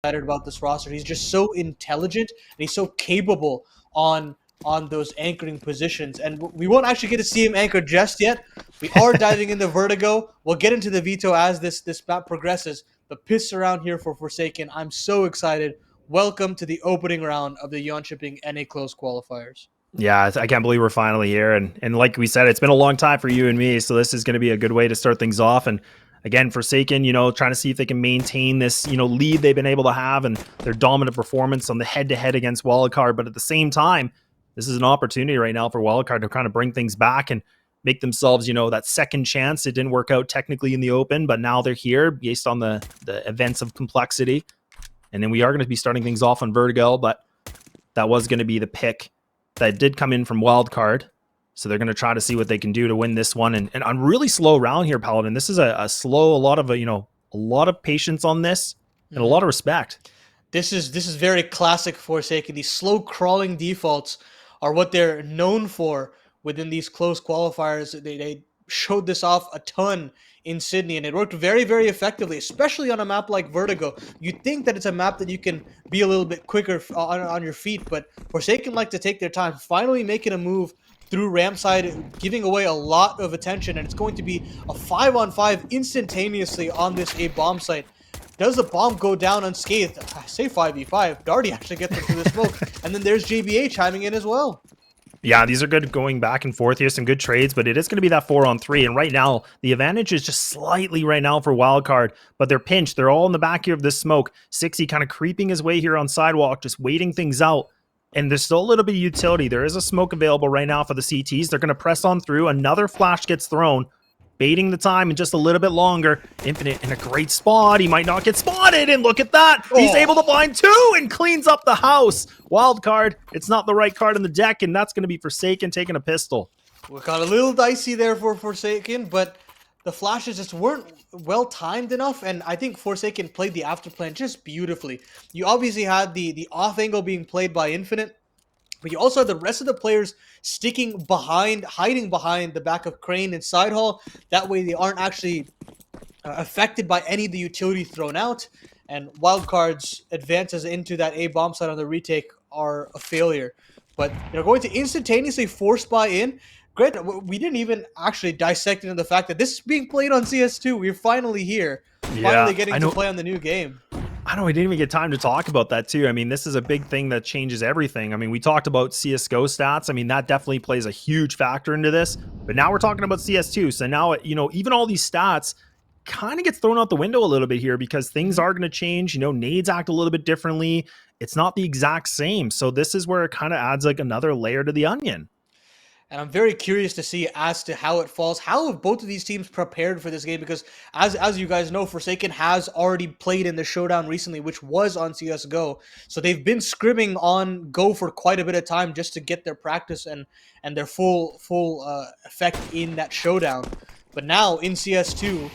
excited about this roster. He's just so intelligent and he's so capable on those anchoring positions. And we won't actually get to see him anchor just yet. We are diving into Vertigo. We'll get into the veto as this map progresses. But piss around here for Forsaken. I'm so excited. Welcome to the opening round of the Jönköping NA Close qualifiers. Yeah, I can't believe we're finally here. And like we said, it's been a long time for you and me. So this is going to be a good way to start things off. And again, Forsaken, trying to see if they can maintain this, lead they've been able to have and their dominant performance on the head-to-head against Wildcard. But at the same time, this is an opportunity right now for Wildcard to kind of bring things back and make themselves, that second chance. It didn't work out technically in the open, but now they're here based on the events of complexity. And then we are going to be starting things off on Vertigo, but that was going to be the pick that did come in from Wildcard. So they're going to try to see what they can do to win this one. And on really slow round here, Paladin. This is a lot of patience on this and a lot of respect. This is very classic Forsaken. These slow crawling defaults are what they're known for within these close qualifiers. They showed this off a ton in Sydney, and it worked very, very effectively, especially on a map like Vertigo. You'd think that it's a map that you can be a little bit quicker on your feet, but Forsaken like to take their time, finally making a move through ramp side, giving away a lot of attention, and it's going to be a 5-on-5 instantaneously on this A bomb site. Does the bomb go down unscathed? I say 5v5. Darty actually gets into the smoke, and then there's JBA chiming in as well. Yeah, these are good going back and forth here. Some good trades, but it is going to be that 4-on-3. And right now, the advantage is just slightly right now for Wildcard, but they're pinched. They're all in the back here of this smoke. Sixy kind of creeping his way here on sidewalk, just waiting things out. And there's still a little bit of utility. There is a smoke available right now for the CTs. They're going to press on through. Another flash gets thrown, baiting the time and just a little bit longer. Infinite in a great spot. He might not get spotted, and look at that. He's able to find two and cleans up the house. Wildcard, it's not the right card in the deck, and that's going to be Forsaken taking a pistol. We got a little dicey there for Forsaken, but the flashes just weren't well timed enough, and I think Forsaken played the after plan just beautifully. You obviously had the off angle being played by Infinite, but you also had the rest of the players sticking behind, hiding behind the back of Crane and Sidehall. That way they aren't actually affected by any of the utility thrown out. And Wildcard's advances into that A bomb site on the retake are a failure. But they're going to instantaneously force buy in. Granted, we didn't even actually dissect into the fact that this is being played on CS2. We're finally here. Finally getting to play on the new game. I know we didn't even get time to talk about that too. I mean, this is a big thing that changes everything. I mean, we talked about CSGO stats. I mean, that definitely plays a huge factor into this. But now we're talking about CS2. So now, even all these stats kind of gets thrown out the window a little bit here because things are going to change. Nades act a little bit differently. It's not the exact same. So this is where it kind of adds like another layer to the onion. And I'm very curious to see as to how it falls. How have both of these teams prepared for this game? Because as you guys know, Forsaken has already played in the showdown recently, which was on CSGO. So they've been scrimming on Go for quite a bit of time just to get their practice and their full effect in that showdown. But now in CS2,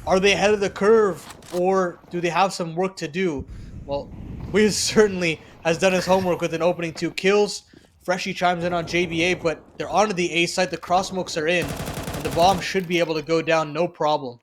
are they ahead of the curve or do they have some work to do? Well, Wiz certainly has done his homework with an opening 2 kills. Freshie chimes in on JBA, but they're onto the A site. The cross smokes are in, and the bomb should be able to go down no problem.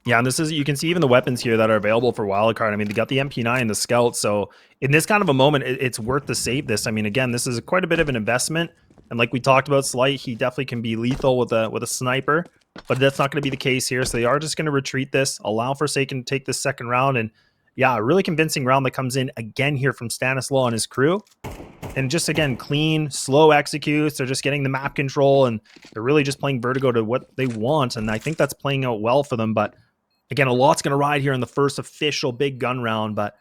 Yeah, and you can see even the weapons here that are available for Wildcard. I mean, they got the MP9 and the Scout, so in this kind of a moment, it's worth to save this. I mean, again, this is quite a bit of an investment, and like we talked about, Slight, he definitely can be lethal with a sniper, but that's not going to be the case here, so they are just going to retreat this, allow Forsaken to take this second round, and yeah, a really convincing round that comes in again here from Stanislaw and his crew. And just, again, clean, slow executes. They're just getting the map control, and they're really just playing Vertigo to what they want. And I think that's playing out well for them. But, again, a lot's going to ride here in the first official big gun round. But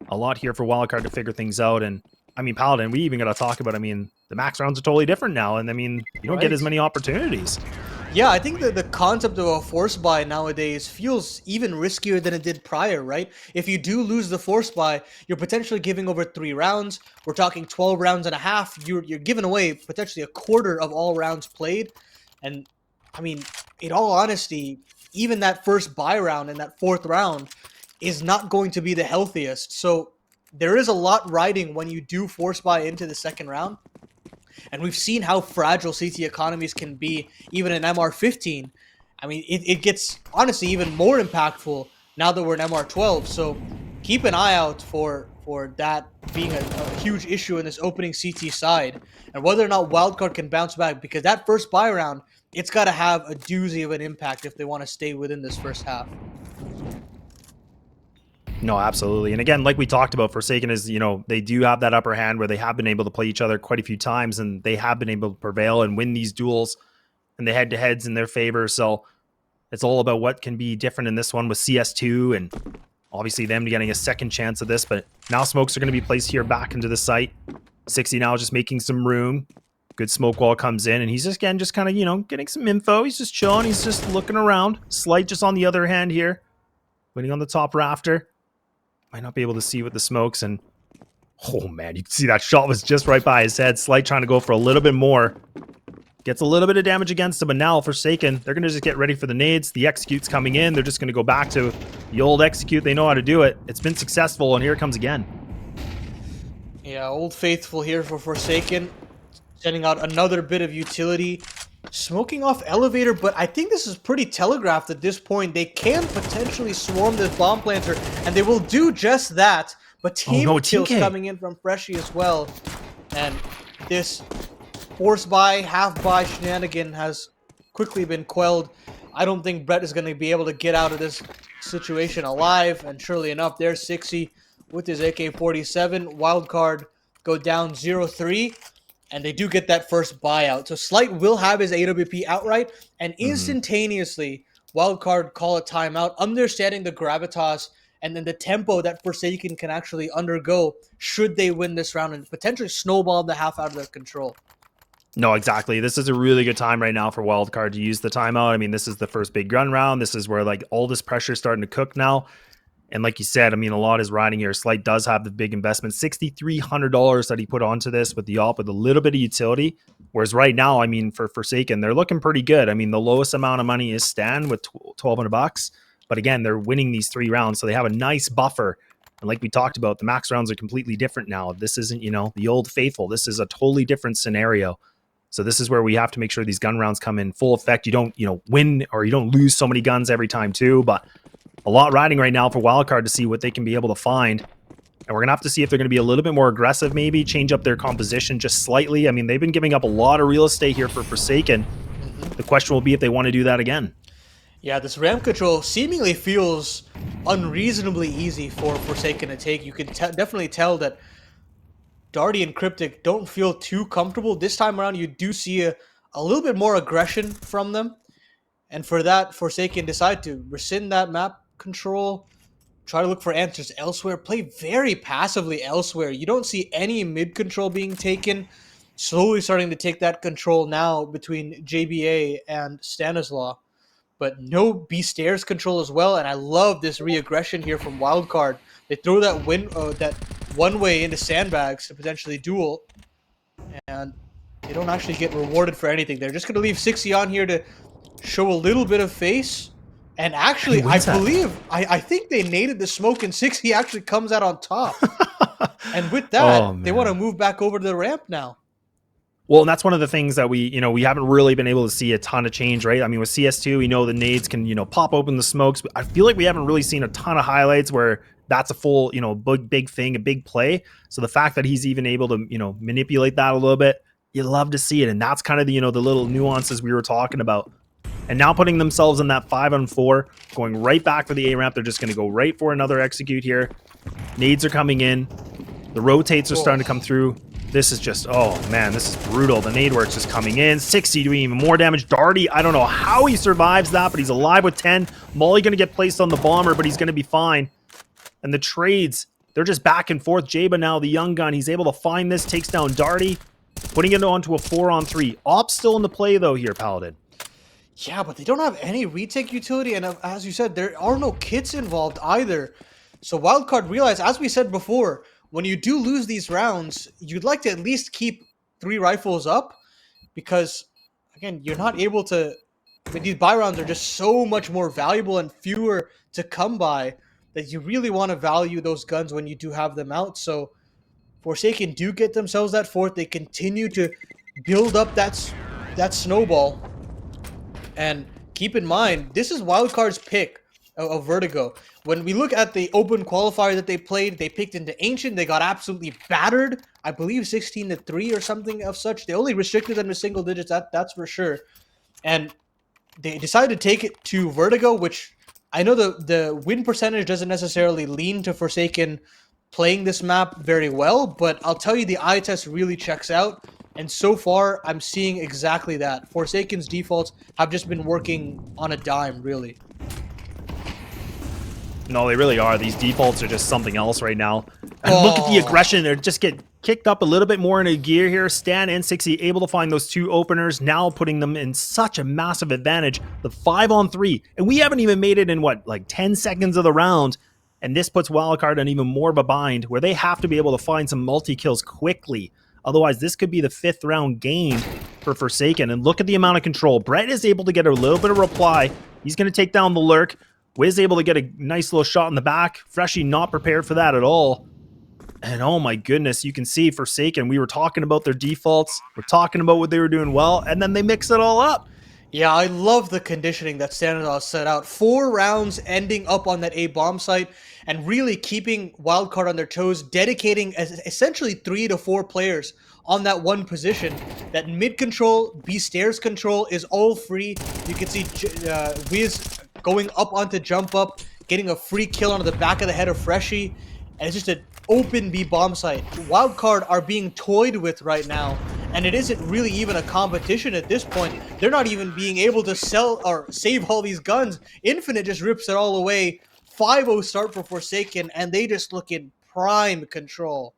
a lot here for Wildcard to figure things out. And, I mean, Paladin, we even got to talk about, I mean, the max rounds are totally different now. And, I mean, you don't get as many opportunities. Yeah, I think the concept of a force buy nowadays feels even riskier than it did prior, right? If you do lose the force buy, you're potentially giving over 3 rounds. We're talking 12 rounds and a half. You're giving away potentially a quarter of all rounds played. And, I mean, in all honesty, even that first buy round and that 4th round is not going to be the healthiest. So there is a lot riding when you do force buy into the second round. And we've seen how fragile CT economies can be, even in MR15. I mean, it gets, honestly, even more impactful now that we're in MR12. So keep an eye out for that being a huge issue in this opening CT side, and whether or not Wildcard can bounce back, because that first buy round, it's got to have a doozy of an impact if they want to stay within this first half. No, absolutely. And again, like we talked about, Forsaken is, they do have that upper hand where they have been able to play each other quite a few times, and they have been able to prevail and win these duels and the head-to-heads in their favor. So it's all about what can be different in this one with CS2 and obviously them getting a second chance of this. But now smokes are going to be placed here back into the site. 60 now just making some room. Good smoke wall comes in, and he's just again just kind of, getting some info. He's just chilling. He's just looking around. Slight just on the other hand here. Waiting on the top rafter. Might not be able to see with the smokes, and oh man, you can see that shot was just right by his head. Slight trying to go for a little bit more. Gets a little bit of damage against him, but now Forsaken, they're going to just get ready for the nades. The execute's coming in. They're just going to go back to the old execute. They know how to do it. It's been successful, and here it comes again. Yeah, Old Faithful here for Forsaken. Sending out another bit of utility. Smoking off elevator, but I think this is pretty telegraphed at this point. They can potentially swarm this bomb planter, and they will do just that. But team kills coming in from Freshie as well. And this force buy, half buy shenanigan has quickly been quelled. I don't think Brett is going to be able to get out of this situation alive. And surely enough, there's 60 with his AK-47. Wildcard go down 0-3. And they do get that first buyout. So Slight will have his AWP outright, and instantaneously, Wildcard call a timeout, understanding the gravitas and then the tempo that Forsaken can actually undergo should they win this round and potentially snowball the half out of their control. No, exactly. This is a really good time right now for Wildcard to use the timeout. I mean, this is the first big gun round. This is where all this pressure is starting to cook now. And like you said, I mean, a lot is riding here. Slight does have the big investment, $6,300 that he put onto this with the op with a little bit of utility. Whereas right now, I mean, for Forsaken, they're looking pretty good. I mean, the lowest amount of money is Stan with $1,200. But again, they're winning these 3 rounds, so they have a nice buffer. And like we talked about, the max rounds are completely different now. This isn't, the old faithful. This is a totally different scenario. So this is where we have to make sure these gun rounds come in full effect. You don't, win or you don't lose so many guns every time too, but a lot riding right now for Wildcard to see what they can be able to find. And we're going to have to see if they're going to be a little bit more aggressive, maybe change up their composition just slightly. I mean, they've been giving up a lot of real estate here for Forsaken. The question will be if they want to do that again. Yeah, this ramp control seemingly feels unreasonably easy for Forsaken to take. You can definitely tell that Darty and Cryptic don't feel too comfortable. This time around, you do see a little bit more aggression from them. And for that, Forsaken decide to rescind that map control, try to look for answers elsewhere, play very passively elsewhere. You don't see any mid control being taken. Slowly starting to take that control now between JBA and Stanislaw. But no B stairs control as well, and I love this re-aggression here from Wildcard. They throw that one way into sandbags to potentially duel, and they don't actually get rewarded for anything. They're just going to leave 60 on here to show a little bit of face. And actually, I think they naded the smoke, and 60 actually comes out on top. And with that, they want to move back over to the ramp now. Well, and that's one of the things that we haven't really been able to see a ton of change, right? I mean, with CS2, we know the nades can, pop open the smokes. But I feel like we haven't really seen a ton of highlights where that's a full, big thing, a big play. So the fact that he's even able to, manipulate that a little bit, you love to see it. And that's kind of the, the little nuances we were talking about. And now putting themselves in that 5-on-4, going right back for the A ramp. They're just going to go right for another execute here. Nades are coming in. The rotates are starting to come through. This is just, oh man, this is brutal. The nade work's just coming in. 60 doing even more damage. Darty, I don't know how he survives that, but he's alive with 10. Molly going to get placed on the bomber, but he's going to be fine. And the trades, they're just back and forth. Jaba now, the young gun, he's able to find this, takes down Darty, putting it onto a 4-on-3. Op's still in the play though here, Paladin. Yeah, but they don't have any retake utility, and as you said, there are no kits involved either. So Wildcard realized, as we said before, when you do lose these rounds, you'd like to at least keep 3 rifles up, because, again, you're not able to... I mean, these buy rounds are just so much more valuable and fewer to come by that you really want to value those guns when you do have them out. So Forsaken do get themselves that 4th. They continue to build up that snowball. And keep in mind, this is Wildcard's pick of Vertigo. when we look at the open qualifier that they played, they picked into Ancient. They got absolutely battered. I believe 16-3 or something of such. They only restricted them to single digits, that's for sure. And they decided to take it to Vertigo, which I know the win percentage doesn't necessarily lean to Forsaken playing this map very well, but I'll tell you the eye test really checks out. And so far, I'm seeing exactly that. Forsaken's defaults have just been working on a dime, really. No, they really are. These defaults are just something else right now. And look at the aggression. They just get kicked up a little bit more into gear here. Stan and 60 able to find those 2 openers, now putting them in such a massive advantage. The 5-on-3. And we haven't even made it in, what, like 10 seconds of the round. And this puts Wildcard in even more of a bind, where they have to be able to find some multi-kills quickly. Otherwise, this could be the 5th round game for Forsaken. And look at the amount of control. Brett is able to get a little bit of reply. He's going to take down the Lurk. Wiz able to get a nice little shot in the back. Freshie not prepared for that at all. And oh my goodness, you can see Forsaken. We were talking about their defaults. We're talking about what they were doing well. And then they mix it all up. Yeah, I love the conditioning that Stanislav set out. 4 rounds ending up on that A bomb site and really keeping Wildcard on their toes, dedicating essentially 3 to 4 players on that one position. That mid control, B stairs control is all free. You can see Wiz going up onto jump up, getting a free kill onto the back of the head of Freshie. And it's just an open B bomb site. Wildcard are being toyed with right now. And it isn't really even a competition at this point. They're not even being able to sell or save all these guns. Infinite just rips it all away. 5-0 start for Forsaken, and they just look in prime control.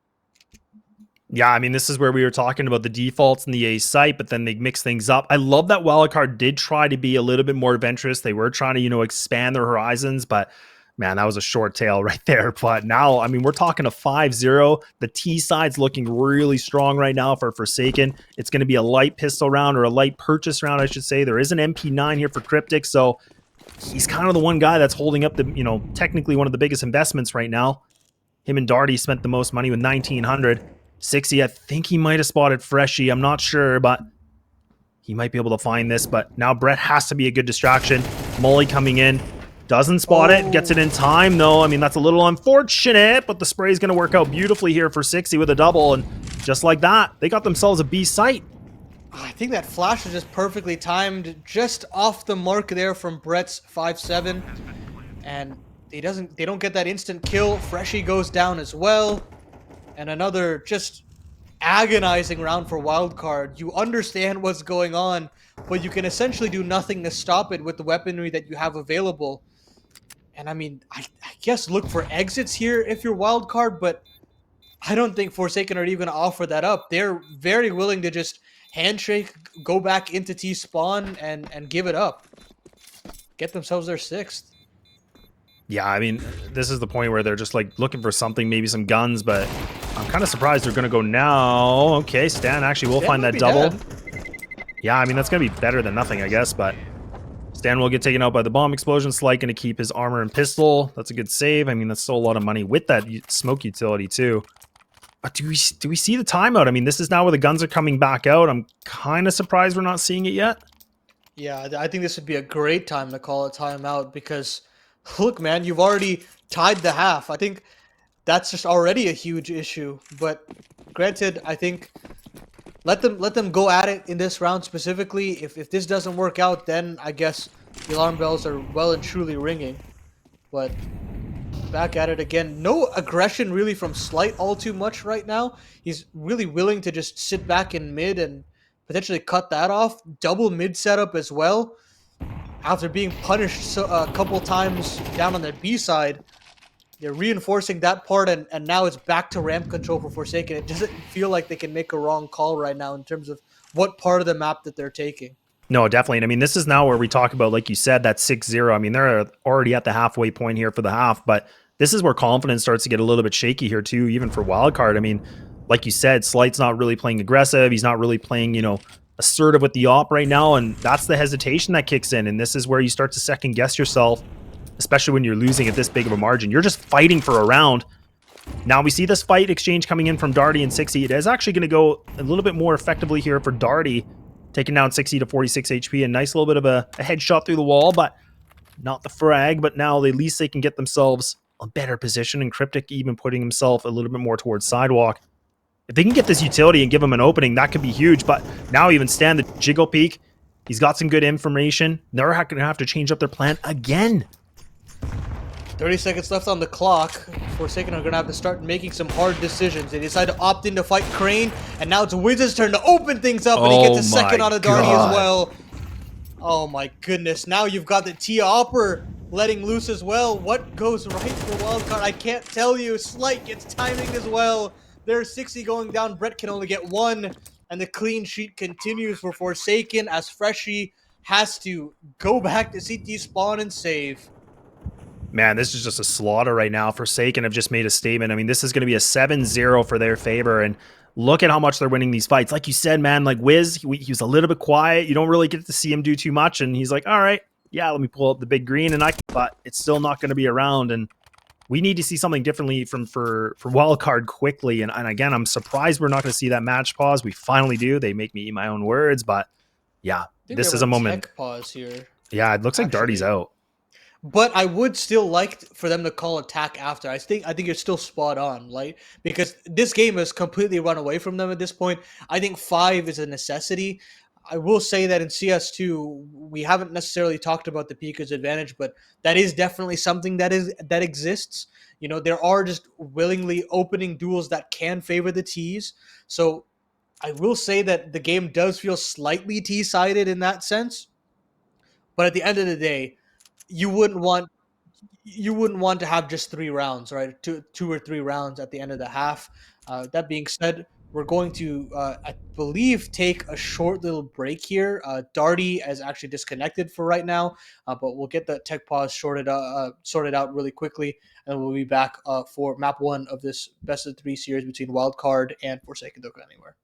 Yeah, I mean, this is where we were talking about the defaults in the A site, but then they mix things up. I love that Wildcard did try to be a little bit more adventurous. They were trying to, expand their horizons, but man, that was a short tail right there. But now, I mean, we're talking a 5-0. The T side's looking really strong right now for Forsaken. It's going to be a light pistol round, or a light purchase round, I should say. There is an MP9 here for Cryptic, so he's kind of the one guy that's holding up the, technically one of the biggest investments right now. Him and Darty spent the most money with 1,900. 60, I think he might have spotted Freshie. I'm not sure, but he might be able to find this. But now Brett has to be a good distraction. Molly coming in. Doesn't spot it. Gets it in time, though. I mean, that's a little unfortunate, but the spray is going to work out beautifully here for 60 with a double. And just like that, they got themselves a B site. I think that flash was just perfectly timed, just off the mark there from Brett's 5-7. And they don't get that instant kill. Freshie goes down as well. And another just agonizing round for Wildcard. You understand what's going on, but you can essentially do nothing to stop it with the weaponry that you have available. And I mean, I guess look for exits here if you're Wildcard, but I don't think Forsaken are even going to offer that up. They're very willing to just handshake, go back into T-spawn, and give it up. Get themselves their 6th. Yeah, I mean, this is the point where they're just like looking for something, maybe some guns, but I'm kind of surprised they're going to go now. Okay, Stan actually will find that double. Yeah, I mean, that's going to be better than nothing, I guess, but Stan will get taken out by the bomb explosion. Slight going to keep his armor and pistol. That's a good save. I mean, that's still a lot of money with that smoke utility, too. But do we see the timeout? I mean, this is now where the guns are coming back out. I'm kind of surprised we're not seeing it yet. Yeah, I think this would be a great time to call a timeout because, look, man, you've already tied the half. I think that's just already a huge issue. But granted, I think let them go at it in this round specifically. If this doesn't work out, then I guess the alarm bells are well and truly ringing. But back at it again. No aggression really from Slight all too much right now. He's really willing to just sit back in mid and potentially cut that off. Double mid setup as well. After being punished a couple times down on the B side, they're reinforcing that part, and now it's back to ramp control for Forsaken. It doesn't feel like they can make a wrong call right now in terms of what part of the map that they're taking. No, definitely. And I mean, this is now where we talk about, like you said, that 6-0. I mean, they're already at the halfway point here for the half, but this is where confidence starts to get a little bit shaky here too, even for Wildcard. I mean, like you said, Slight's not really playing aggressive. He's not really playing, assertive with the op right now, and that's the hesitation that kicks in. And this is where you start to second guess yourself, especially when you're losing at this big of a margin. You're just fighting for a round. Now we see this fight exchange coming in from Darty and 60. It is actually going to go a little bit more effectively here for Darty, taking down 60 to 46 HP. A nice little bit of a headshot through the wall, but not the frag, but now at least they can get themselves a better position, and Cryptic even putting himself a little bit more towards sidewalk. If they can get this utility and give him an opening, that could be huge. But now even Stan, the Jiggle Peak, he's got some good information. They're going to have to change up their plan again. 30 seconds left on the clock. Forsaken are going to have to start making some hard decisions. They decide to opt in to fight Crane, and now it's Wiz's turn to open things up, and he gets a second on a Darty as well. Oh my goodness. Now you've got the Tia Opper letting loose as well. What goes right for Wildcard? I can't tell you. Slight gets timing as well. There's 60 going down. Brett can only get one, and the clean sheet continues for Forsaken as Freshie has to go back to CT spawn and save. Man, this is just a slaughter right now. Forsaken have just made a statement. I mean, this is going to be a 7-0 for their favor, and look at how much they're winning these fights. Like you said, man, like Wiz, he was a little bit quiet. You don't really get to see him do too much, and he's like, all right, yeah, let me pull up the big green, but it's still not going to be around, and we need to see something differently for Wildcard quickly. And again, I'm surprised we're not going to see that match pause. We finally do. They make me eat my own words, but yeah, this is a moment. Tech pause here. Yeah, it looks like Darty's out. But I would still like for them to call attack after. I think you're still spot on, right? Because this game has completely run away from them at this point. I think 5 is a necessity. I will say that in CS2, we haven't necessarily talked about the Pika's advantage, but that is definitely something that exists. You know, there are just willingly opening duels that can favor the Ts. So I will say that the game does feel slightly T-sided in that sense. But at the end of the day, you wouldn't want to have just 3 rounds, right? Two or 3 rounds at the end of the half. That being said, we're going to, I believe, take a short little break here. Darty is actually disconnected for right now, but we'll get the tech pause sorted out really quickly, and we'll be back for map 1 of this best of 3 series between Wildcard and Forsaken Don't Go Anywhere.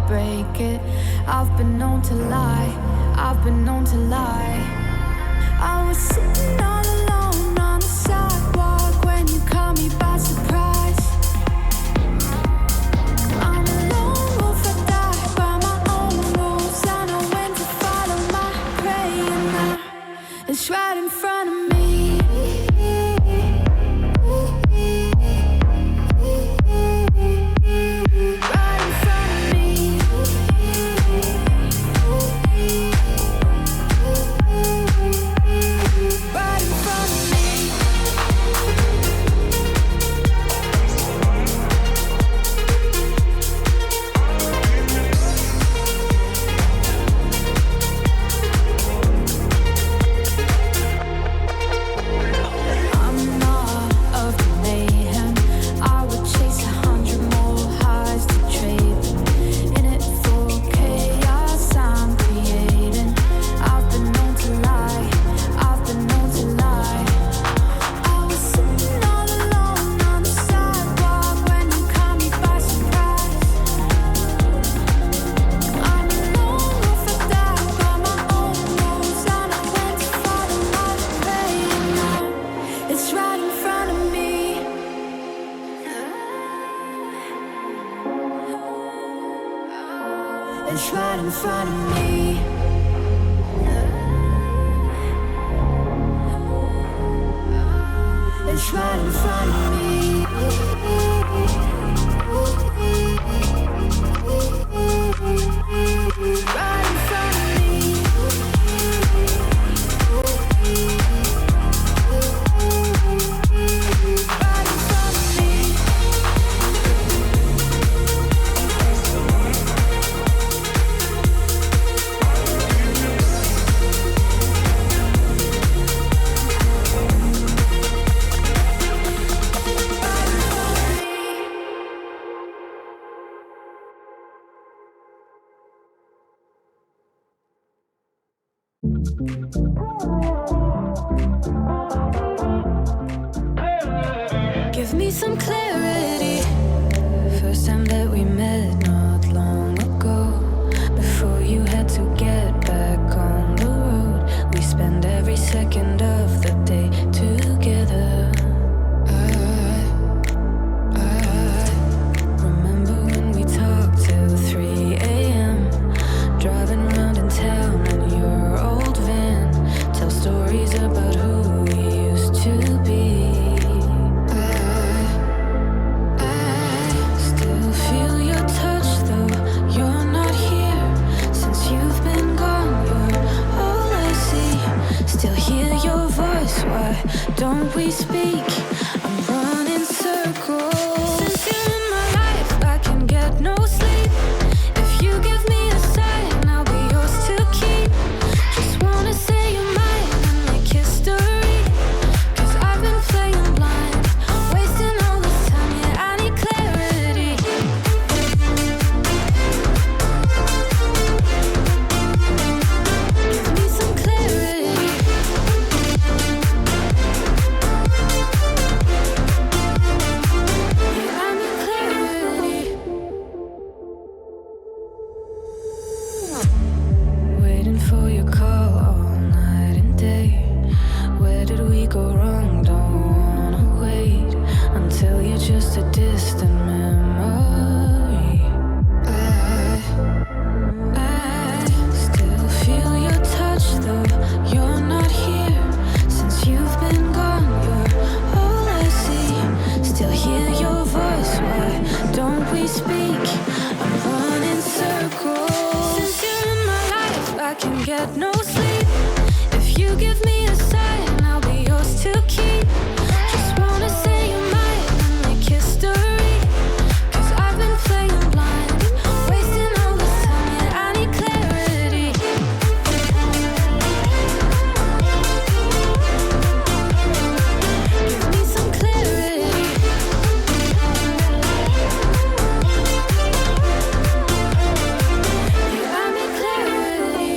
break it. I've been known to lie, I've been known to lie. I was sitting all alone on the sidewalk when you caught me by surprise. I'm a lone wolf, I die by my own rules. I know when to follow my prey, and now it's right in front of me. It's right in front of me. It's right in front of me. Right in front of me. Right in front of me. Give me some clarity. First time that we met not long ago. Before you had to get back on the road, we spend every second of the day together. I remember when we talked till 3 a.m. Driving around in town in your old van. Tell stories about who we used to be. Why don't we speak? I'm running circles. Since you're in my life, I can get no sleep. If you give me a sign, I'll be yours to keep. Just wanna say you're mine and make history. Cause I've been playing blind, wasting all this time, yeah, I need clarity. Give me some clarity. Waiting for your call all night and day. Where did we go wrong? Don't wanna wait until you're just a distant memory. I still feel your touch though you're not here. Since you've been gone, you're all I see. Still hear your voice, why don't we speak? I'm running circles. Since you're in my life, I can get no sleep. If you give me a sign, I'll be yours to keep. Just wanna say you're mine and make history. Cause I've been playing blind, wasting all this time, yeah, I need clarity. Give me some clarity. Yeah, I need clarity.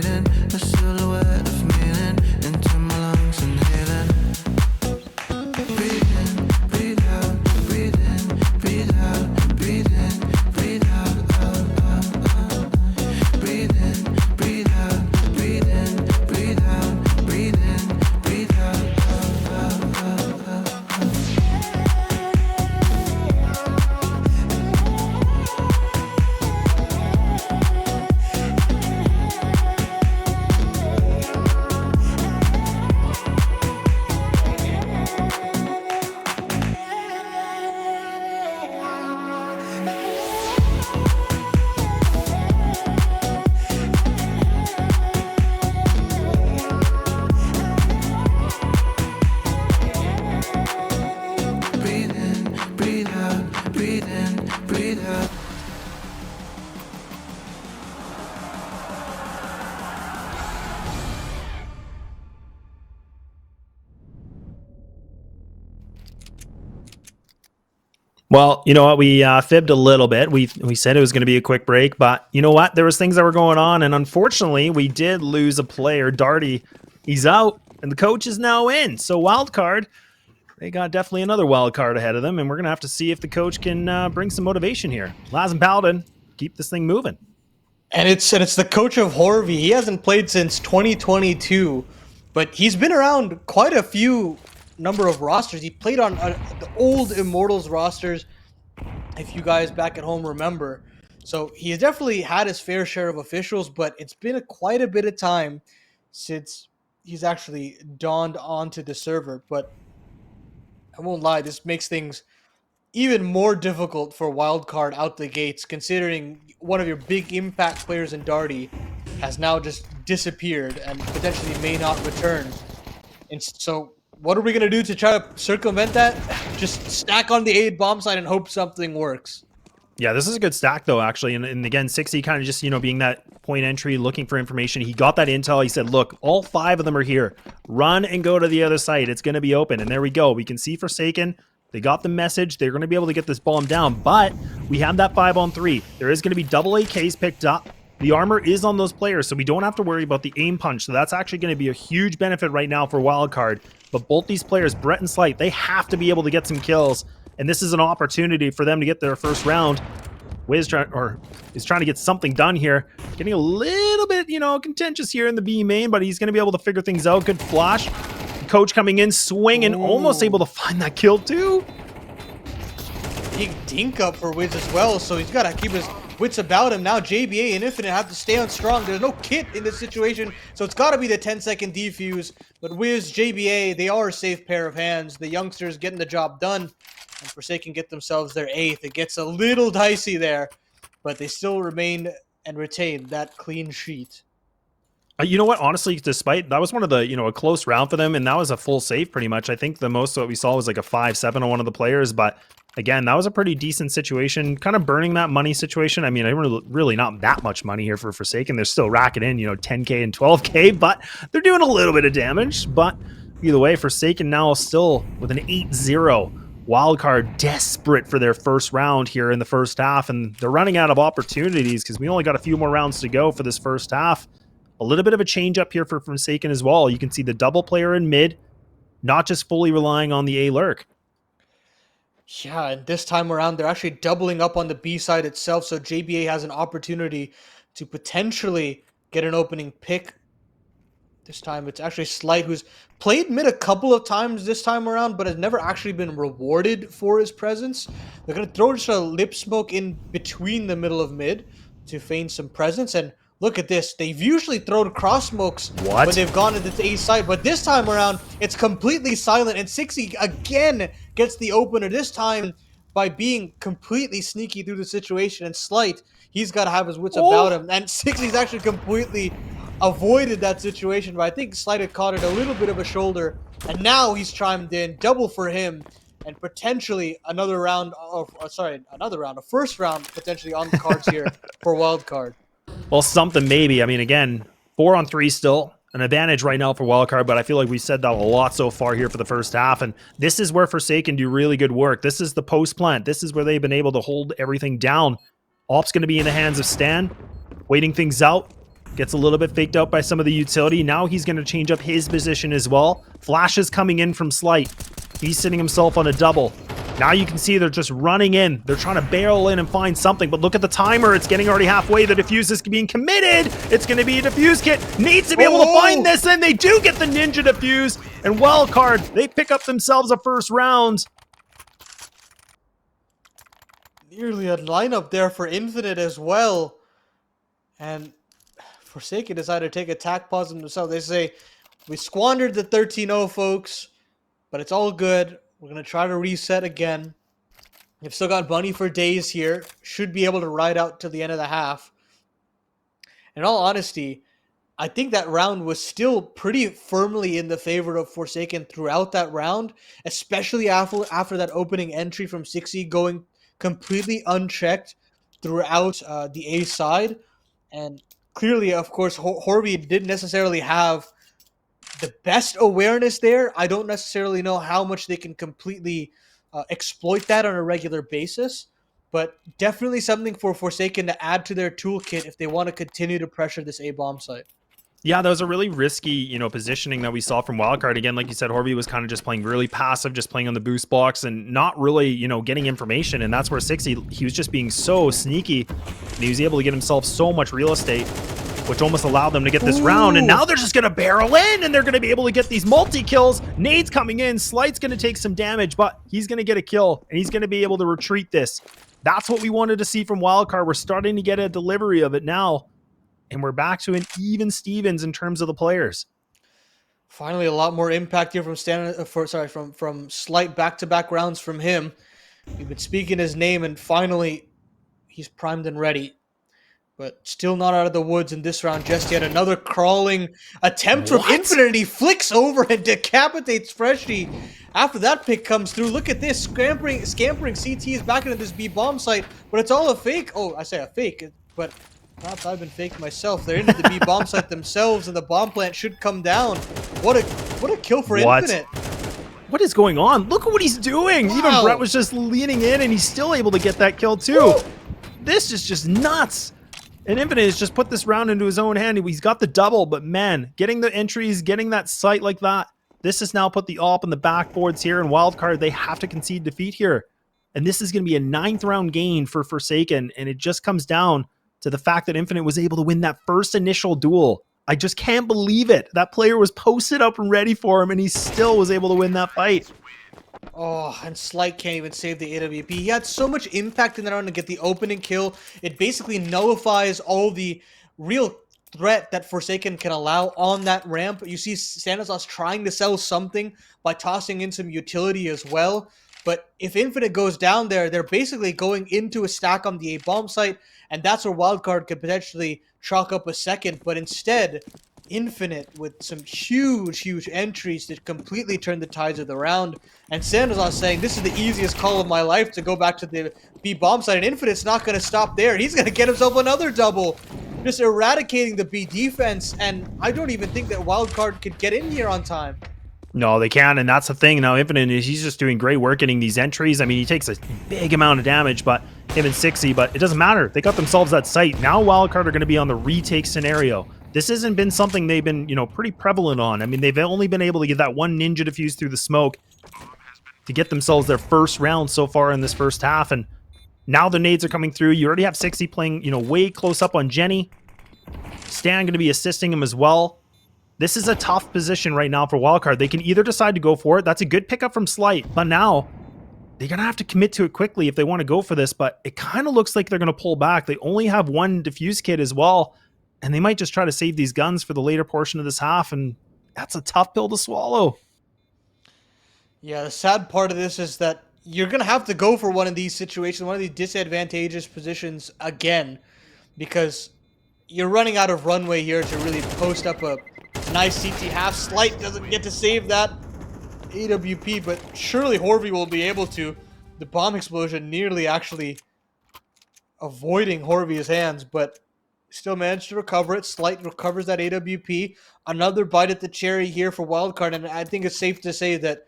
fading, a silhouette of meaning into my lungs inhaling. Breathe in, breathe out, breathe in, breathe out, breathe in, breathe out, out, out, out. Breathe in, breathe out, breathe in, breathe out, breathe in, breathe out, out, out, out, out. Breathe in, breathe out, breathe in, breathe out. Well, you know what? We fibbed a little bit. We said it was going to be a quick break, but you know what? There was things that were going on, and unfortunately, we did lose a player. Darty, he's out, and the coach is now in. So Wildcard, they got definitely another wild card ahead of them, and we're going to have to see if the coach can bring some motivation here. Laz and Paladin, keep this thing moving. And it's the coach of Horvey. He hasn't played since 2022, but he's been around quite a few number of rosters. He played on the old Immortals rosters, if you guys back at home remember. So he's definitely had his fair share of officials, but it's been quite a bit of time since he's actually dawned onto the server. But I won't lie, this makes things even more difficult for Wildcard out the gates, considering one of your big impact players in Darty has now just disappeared and potentially may not return. And so what are we going to do to try to circumvent that? Just stack on the 8 bomb side and hope something works. Yeah, this is a good stack, though, actually. And again, 60 kind of just, being that point entry, looking for information. He got that intel. He said, look, all 5 of them are here. Run and go to the other side. It's going to be open. And there we go. We can see Forsaken. They got the message. They're going to be able to get this bomb down. But we have that 5-on-3. There is going to be double AKs picked up. The armor is on those players, so we don't have to worry about the aim punch. So that's actually going to be a huge benefit right now for Wildcard. But both these players, Brett and Slight, they have to be able to get some kills. And this is an opportunity for them to get their first round. Wiz is trying to get something done here. Getting a little bit, contentious here in the B main, but he's going to be able to figure things out. Good flash. Coach coming in, swinging, almost able to find that kill too. Big dink up for Wiz as well, so he's got to keep his wits about him. Now JBA and Infinite have to stay on strong. There's no kit in this situation, so it's got to be the 10-second defuse. But Wiz, JBA, they are a safe pair of hands. The youngsters getting the job done, and Forsaken get themselves their 8th. It gets a little dicey there, but they still remain and retain that clean sheet. You know what? Honestly, despite that was one of the, a close round for them, and that was a full save pretty much. I think the most what we saw was like a 5-7 on one of the players, but again, that was a pretty decent situation, kind of burning that money situation. I mean, really not that much money here for Forsaken. They're still racking in, 10K and 12K, but they're doing a little bit of damage. But either way, Forsaken now still with an 8-0. Wildcard desperate for their first round here in the first half, and they're running out of opportunities because we only got a few more rounds to go for this first half. A little bit of a change up here for Forsaken as well. You can see the double player in mid, not just fully relying on the A lurk. Yeah, and this time around, they're actually doubling up on the B side itself, so JBA has an opportunity to potentially get an opening pick. This time, it's actually Slight, who's played mid a couple of times this time around, but has never actually been rewarded for his presence. They're going to throw just a lip smoke in between the middle of mid to feign some presence, and look at this. They've usually thrown cross smokes when they've gone into the A side, but this time around, it's completely silent, and 60 again gets the opener, this time by being completely sneaky through the situation. And Slight, he's got to have his wits about him, and 60's actually completely avoided that situation, but I think Slight had caught it a little bit of a shoulder, and now he's chimed in. Double for him, and potentially another round of, a first round potentially on the cards here for Wildcard. Well, something maybe. I mean, again, 4-on-3 still. An advantage right now for Wildcard, but I feel like we said that a lot so far here for the first half, and this is where Forsaken do really good work. This is the post plant. This is where they've been able to hold everything down. Op's going to be in the hands of Stan, waiting things out. Gets a little bit faked out by some of the utility. Now he's going to change up his position as well. Flash is coming in from Slight. He's sitting himself on a double. Now you can see they're just running in. They're trying to barrel in and find something, but look at the timer. It's getting already halfway. The defuse is being committed. It's going to be a defuse kit. Needs to be able to find this, and they do get the ninja defuse. And Wildcard, they pick up themselves a first round. Nearly a lineup there for Infinite as well. And Forsaken decided to take attack pause on themselves. They say, we squandered the 13-0, folks, but it's all good. We're going to try to reset again. We've still got money for days here. Should be able to ride out till the end of the half. In all honesty, I think that round was still pretty firmly in the favor of Forsaken throughout that round, especially after that opening entry from 6E going completely unchecked throughout the A side. And clearly, of course, Horby didn't necessarily have the best awareness there. I don't necessarily know how much they can completely exploit that on a regular basis, but definitely something for Forsaken to add to their toolkit if they want to continue to pressure this A-bomb site. Yeah, that was a really risky, positioning that we saw from Wildcard. Again, like you said, Horby was kind of just playing really passive, just playing on the boost box and not really, getting information. And that's where 6E, he was just being so sneaky. And he was able to get himself so much real estate, which almost allowed them to get this round. And now they're just going to barrel in, and they're going to be able to get these multi-kills. Nade's coming in. Slight's going to take some damage, but he's going to get a kill, and he's going to be able to retreat this. That's what we wanted to see from Wildcard. We're starting to get a delivery of it now. And we're back to an even Stevens in terms of the players. Finally, a lot more impact here from Slight back-to-back rounds from him. We've been speaking his name, and finally, he's primed and ready. But still not out of the woods in this round just yet. Another crawling attempt from Infinite. He flicks over and decapitates Freshie. After that pick comes through, look at this. Scampering CT is back into this B-bomb site, but it's all a fake. Oh, I say a fake, but perhaps I've been fake myself. They're into the B-bomb site themselves, and the bomb plant should come down. What a kill for Infinite. What is going on? Look at what he's doing. Wow. Even Brett was just leaning in, and he's still able to get that kill too. Woo. This is just nuts. And Infinite has just put this round into his own hand. He's got the double, but man, getting the entries, getting that site like that, this has now put the AWP on the backboards here. And Wildcard, they have to concede defeat here. And this is going to be a 9th round gain for Forsaken. And it just comes down to the fact that Infinite was able to win that first initial duel. I just can't believe it. That player was posted up and ready for him, and he still was able to win that fight. Oh, and Slight can't even save the AWP. He had so much impact in that round to get the opening kill. It basically nullifies all the real threat that Forsaken can allow on that ramp. You see Stanislaus trying to sell something by tossing in some utility as well. But if Infinite goes down there, they're basically going into a stack on the A-bomb site, and that's where Wildcard could potentially chalk up a second. But instead, Infinite with some huge entries that completely turned the tides of the round. And Stanislaus saying, this is the easiest call of my life to go back to the B-bomb site. And Infinite's not going to stop there. He's going to get himself another double. Just eradicating the B defense. And I don't even think that Wildcard could get in here on time. No, they can, and that's the thing. Now, Infinite, he's just doing great work getting these entries. I mean, he takes a big amount of damage, but him and 6E, but it doesn't matter. They got themselves that site. Now Wildcard are going to be on the retake scenario. This hasn't been something they've been, pretty prevalent on. I mean, they've only been able to get that one ninja defuse through the smoke to get themselves their first round so far in this first half, and now the nades are coming through. You already have 6E playing, way close up on Jenny. Stan going to be assisting him as well. This is a tough position right now for Wildcard. They can either decide to go for it. That's a good pickup from Slight. But now, they're going to have to commit to it quickly if they want to go for this. But it kind of looks like they're going to pull back. They only have one defuse kit as well. And they might just try to save these guns for the later portion of this half. And that's a tough pill to swallow. Yeah, the sad part of this is that you're going to have to go for one of these situations, one of these disadvantageous positions again. Because you're running out of runway here to really post up a nice CT half. Slight doesn't get to save that AWP, but surely Horby will be able to. The bomb explosion nearly actually avoiding Horby's hands, but still managed to recover it. Slight recovers that AWP. Another bite at the cherry here for Wildcard, and I think it's safe to say that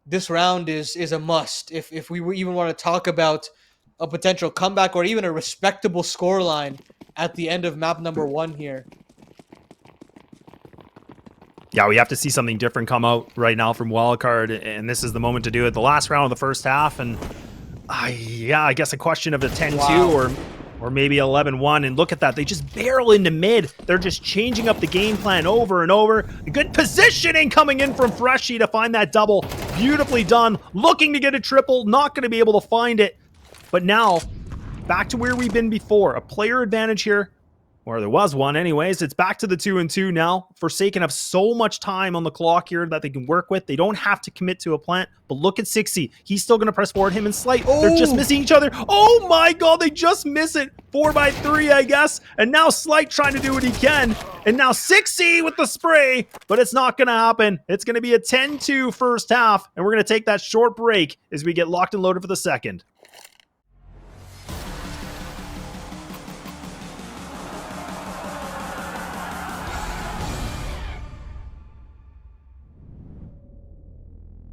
this round is a must. If we even want to talk about a potential comeback or even a respectable scoreline at the end of map number 1 here. Yeah, we have to see something different come out right now from Wildcard, and this is the moment to do it. The last round of the first half, and yeah, I guess a question of a 10-2 Wow. or maybe 11-1, and look at that. They just barrel into mid. They're just changing up the game plan over and over. Good positioning coming in from Freshy to find that double. Beautifully done. Looking to get a triple. Not going to be able to find it. But now, back to where we've been before. A player advantage here. Or there was one anyways. It's back to the 2-2 now. Forsaken have so much time on the clock here that they can work with. They don't have to commit to a plant. But look at 60. He's still going to press forward. Him and Slight. They're just missing each other. Oh my god, they just miss it. 4x3, I guess. And now Slight trying to do what he can. And now 60 with the spray. But it's not going to happen. It's going to be a 10-2 first half. And we're going to take that short break as we get locked and loaded for the second.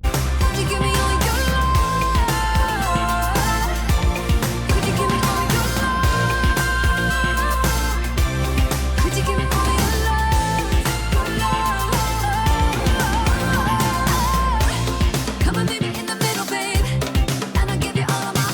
Could you give me all your love? Could you give me all your love? Could you give me all your love? Come and meet me in the middle, babe, and I'll give you all of my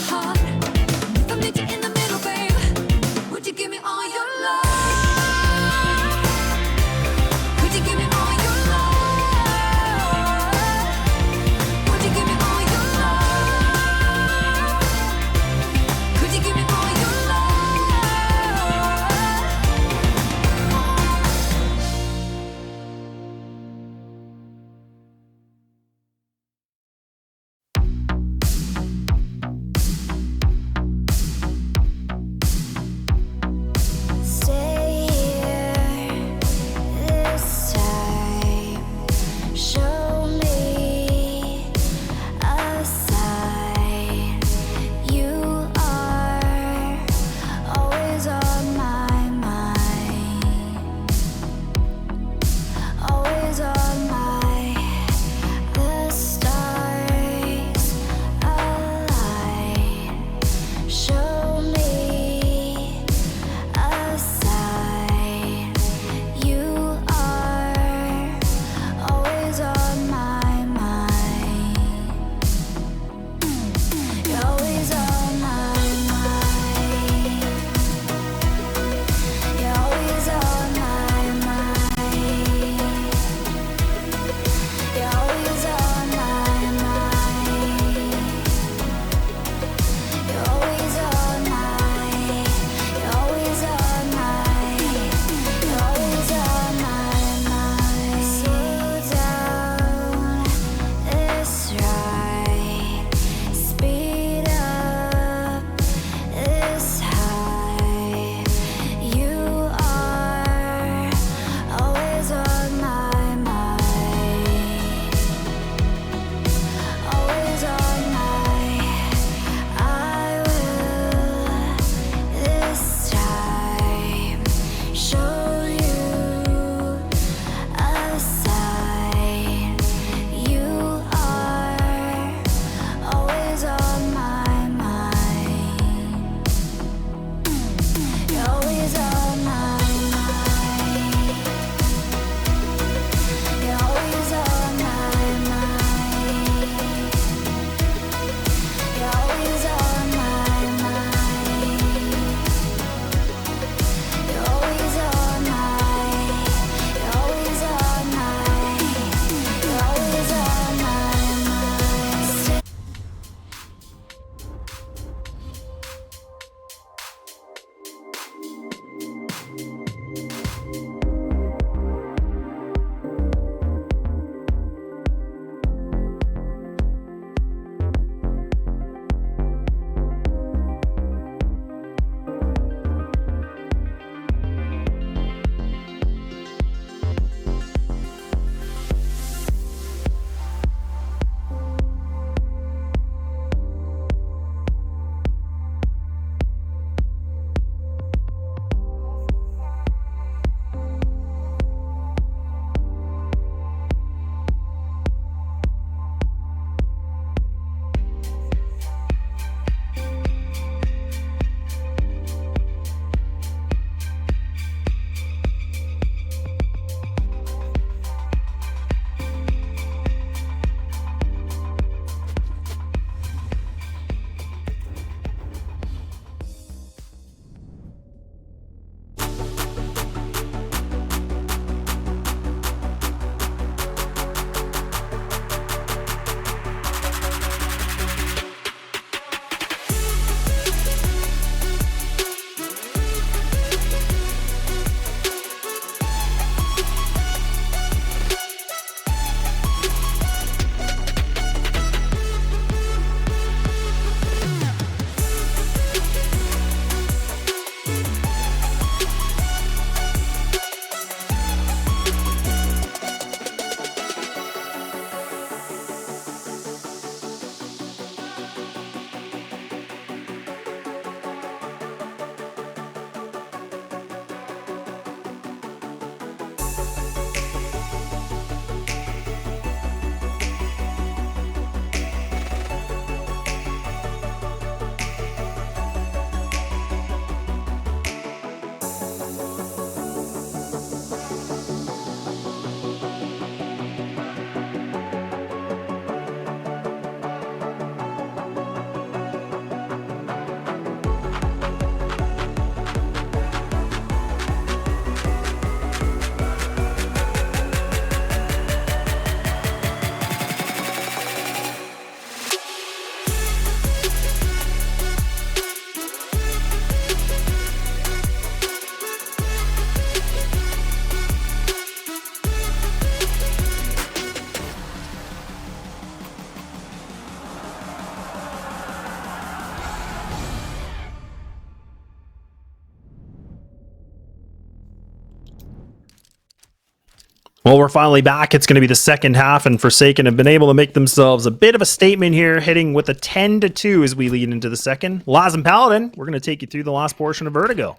Well, we're finally back. It's going to be the second half, and Forsaken have been able to make themselves a bit of a statement here, hitting with a 10-2 as we lead into the second. Laz and Paladin, we're going to take you through the last portion of Vertigo.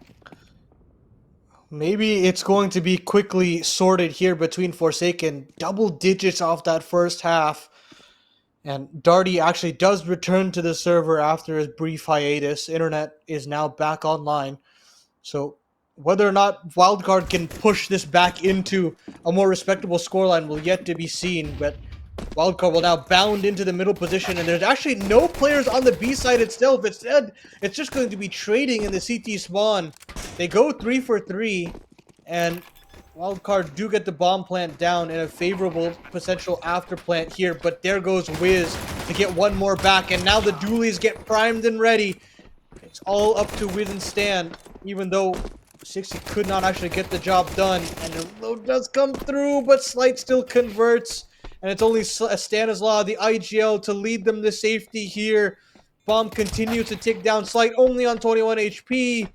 Maybe it's going to be quickly sorted here between Forsaken. Double digits off that first half. And Darty actually does return to the server after his brief hiatus. Internet is now back online. So whether or not Wildcard can push this back into a more respectable scoreline will yet to be seen. But Wildcard will now bound into the middle position, and there's actually no players on the B side itself. Instead, it's just going to be trading in the CT spawn. They go 3 for 3, and Wildcard do get the bomb plant down in a favorable potential after plant here, but there goes Wiz to get one more back, and now the dualies get primed and ready. It's all up to Wiz and Stan, even though 60 could not actually get the job done, and the load does come through, but Slight still converts. And it's only Stanislaw, the IGL, to lead them to safety here. Bomb continues to tick down. Slight only on 21 HP.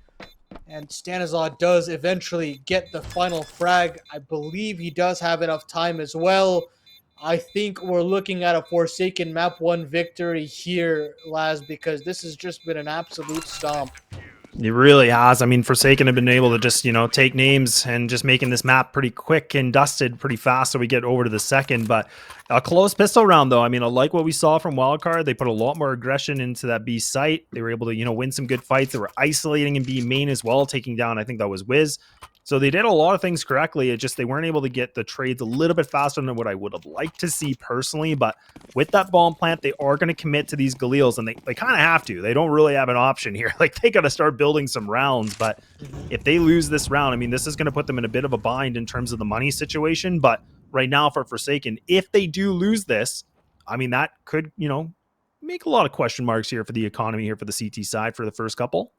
And Stanislaw does eventually get the final frag. I believe he does have enough time as well. I think we're looking at a Forsaken map 1 victory here, Laz, because this has just been an absolute stomp. It really has. I mean, Forsaken have been able to just, take names and just making this map pretty quick and dusted pretty fast so we get over to the second. But a close pistol round, though. I mean, I like what we saw from Wildcard. They put a lot more aggression into that B site. They were able to, win some good fights. They were isolating in B main as well, taking down, I think that was Wiz. So they did a lot of things correctly. It just they weren't able to get the trades a little bit faster than what I would have liked to see personally. But with that bomb plant, they are going to commit to these Galils, and they kind of have to. They don't really have an option here. Like, they got to start building some rounds. But if they lose this round, I mean, this is going to put them in a bit of a bind in terms of the money situation. But right now for Forsaken, if they do lose this, I mean, that could, make a lot of question marks here for the economy here for the CT side for the first couple.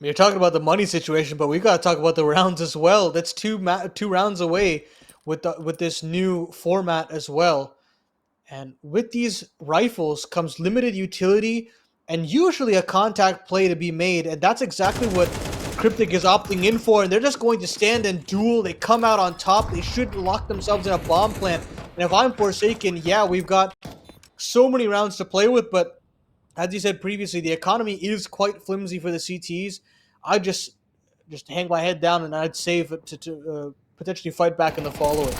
You're talking about the money situation, but we've got to talk about the rounds as well. That's two rounds away with this new format as well. And with these rifles comes limited utility and usually a contact play to be made. And that's exactly what Cryptic is opting in for. And they're just going to stand and duel. They come out on top. They should lock themselves in a bomb plant. And if I'm Forsaken, yeah, we've got so many rounds to play with, but as you said previously, the economy is quite flimsy for the CTs. I just hang my head down and I'd save it to potentially fight back in the following.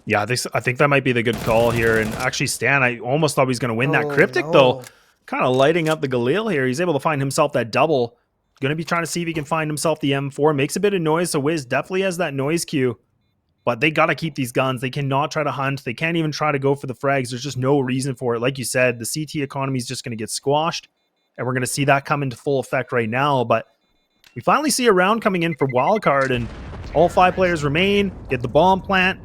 Yeah, I think that might be the good call here. And actually, Stan, I almost thought he was going to win that Cryptic, though. Kind of lighting up the Galil here. He's able to find himself that double. Going to be trying to see if he can find himself the M4. Makes a bit of noise, so Wiz definitely has that noise cue. But they got to keep these guns. They cannot try to hunt. They can't even try to go for the frags. There's just no reason for it. Like you said, the CT economy is just going to get squashed. And we're going to see that come into full effect right now. But we finally see a round coming in for Wildcard. And all 5 players remain. Get the bomb plant.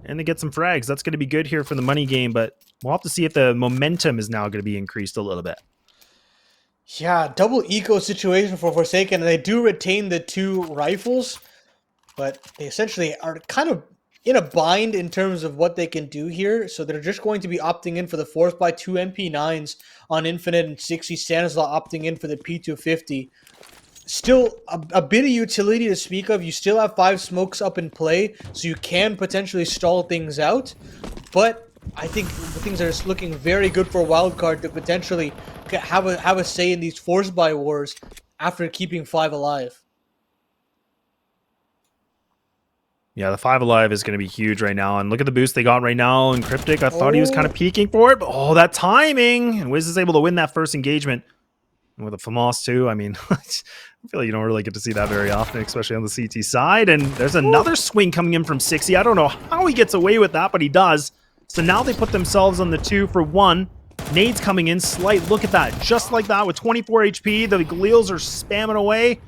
And they get some frags. That's going to be good here for the money game. But we'll have to see if the momentum is now going to be increased a little bit. Yeah, double eco situation for Forsaken. And they do retain the 2 rifles. But they essentially are kind of in a bind in terms of what they can do here. So they're just going to be opting in for the 4x2 MP9s on Infinite and 60. Stanislaw opting in for the P250. Still a bit of utility to speak of. You still have 5 smokes up in play, so you can potentially stall things out. But I think things are looking very good for Wildcard to potentially have a say in these force buy wars after keeping 5 alive. Yeah, the 5 alive is going to be huge right now. And look at the boost they got right now. And Cryptic, I thought he was kind of peeking for it. But that timing. And Wiz is able to win that first engagement. And with a FAMAS too. I mean, I feel like you don't really get to see that very often, especially on the CT side. And there's another swing coming in from 60. I don't know how he gets away with that, but he does. So now they put themselves on the 2 for 1. Nades coming in. Slight. Look at that. Just like that with 24 HP. The Galils are spamming away.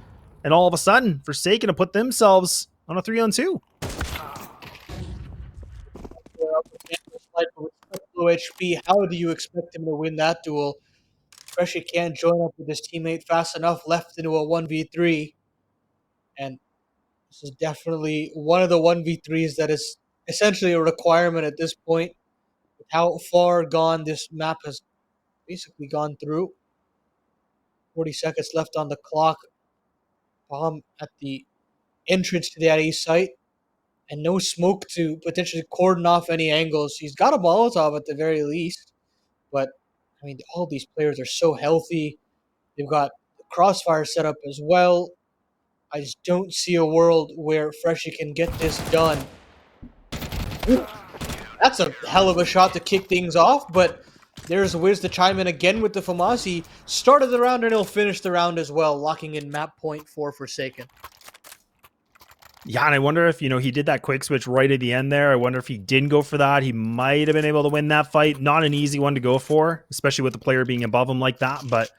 And all of a sudden, Forsaken to put themselves on a 3-on-2. Low HP. How do you expect him to win that duel? Especially can't join up with his teammate fast enough, left into a 1v3. And this is definitely one of the 1v3s that is essentially a requirement at this point. With how far gone this map has basically gone through. 40 seconds left on the clock. Bomb at the entrance to that A site. and no smoke to potentially cordon off any angles. He's got a Molotov at the very least, but I mean, all these players are so healthy. They've got the crossfire set up as well. I just don't see a world where Freshie can get this done. Ooh, that's a hell of a shot to kick things off, but there's Wiz to chime in again with the FAMAS. He started the round and he'll finish the round as well, locking in map point for Forsaken. Yeah, and I wonder if, he did that quick switch right at the end there. I wonder if he didn't go for that. He might have been able to win that fight. Not an easy one to go for, especially with the player being above him like that. But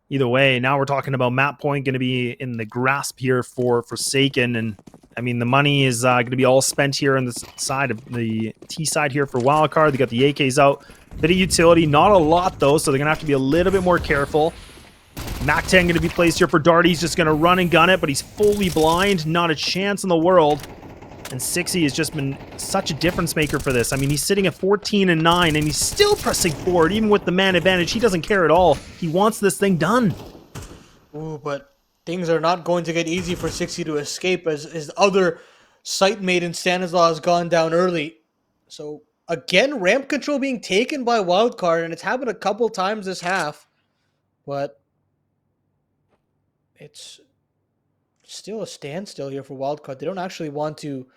either way, now we're talking about map point going to be in the grasp here for Forsaken. And I mean, the money is going to be all spent here on the side of the T side here for Wildcard. They got the AKs out. Bit of utility, not a lot though, so they're going to have to be a little bit more careful. Mac 10 going to be placed here for Darty. He's just going to run and gun it, but he's fully blind. Not a chance in the world. And Sixy has just been such a difference maker for this. I mean, he's sitting at 14 and 9, and he's still pressing forward, even with the man advantage. He doesn't care at all. He wants this thing done. Ooh, but things are not going to get easy for Sixy to escape as his other site mate in Stanislaw has gone down early. So, again, ramp control being taken by Wildcard, and it's happened a couple times this half. But it's still a standstill here for Wildcard. They don't actually want to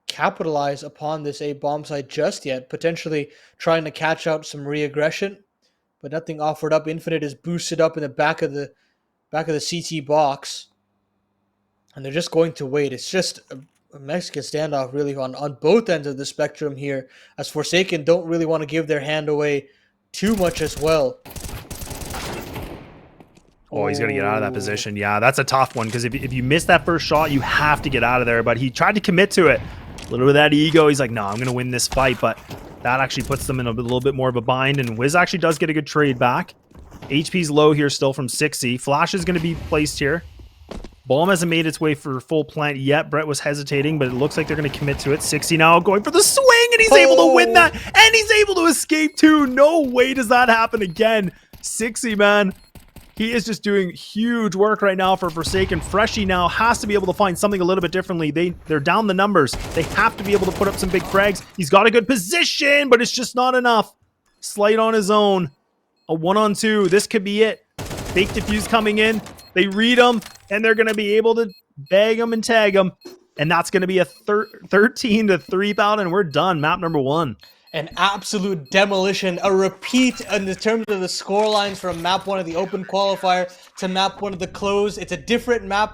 capitalize upon this A bomb site just yet, potentially trying to catch out some re-aggression, but nothing offered up. Infinite is boosted up in the back of the CT box, and they're just going to wait. It's just a Mexican standoff really on both ends of the spectrum here, as Forsaken don't really want to give their hand away too much as well. Oh, he's going to get out of that position. Yeah, that's a tough one, because if you miss that first shot, you have to get out of there. But he tried to commit to it. A little bit of that ego. He's like, no, I'm going to win this fight. But that actually puts them in a little bit more of a bind. And Wiz actually does get a good trade back. HP's low here still from Sixy. Flash is going to be placed here. Bomb hasn't made its way for full plant yet. Brett was hesitating, but it looks like they're going to commit to it. Sixy now going for the swing, and he's able to win that. And he's able to escape too. No way does that happen again. Sixy, man. He is just doing huge work right now for Forsaken. Freshie now has to be able to find something a little bit differently. They're down the numbers. They have to be able to put up some big frags. He's got a good position, but it's just not enough. Slight on his own. A 1-on-2. This could be it. Fake defuse coming in. They read him, and they're going to be able to bag him and tag him. And that's going to be a 13-3 bout, and we're done. Map number 1. An absolute demolition, a repeat in the terms of the score lines from map 1 of the open qualifier to map 1 of the close. It's a different map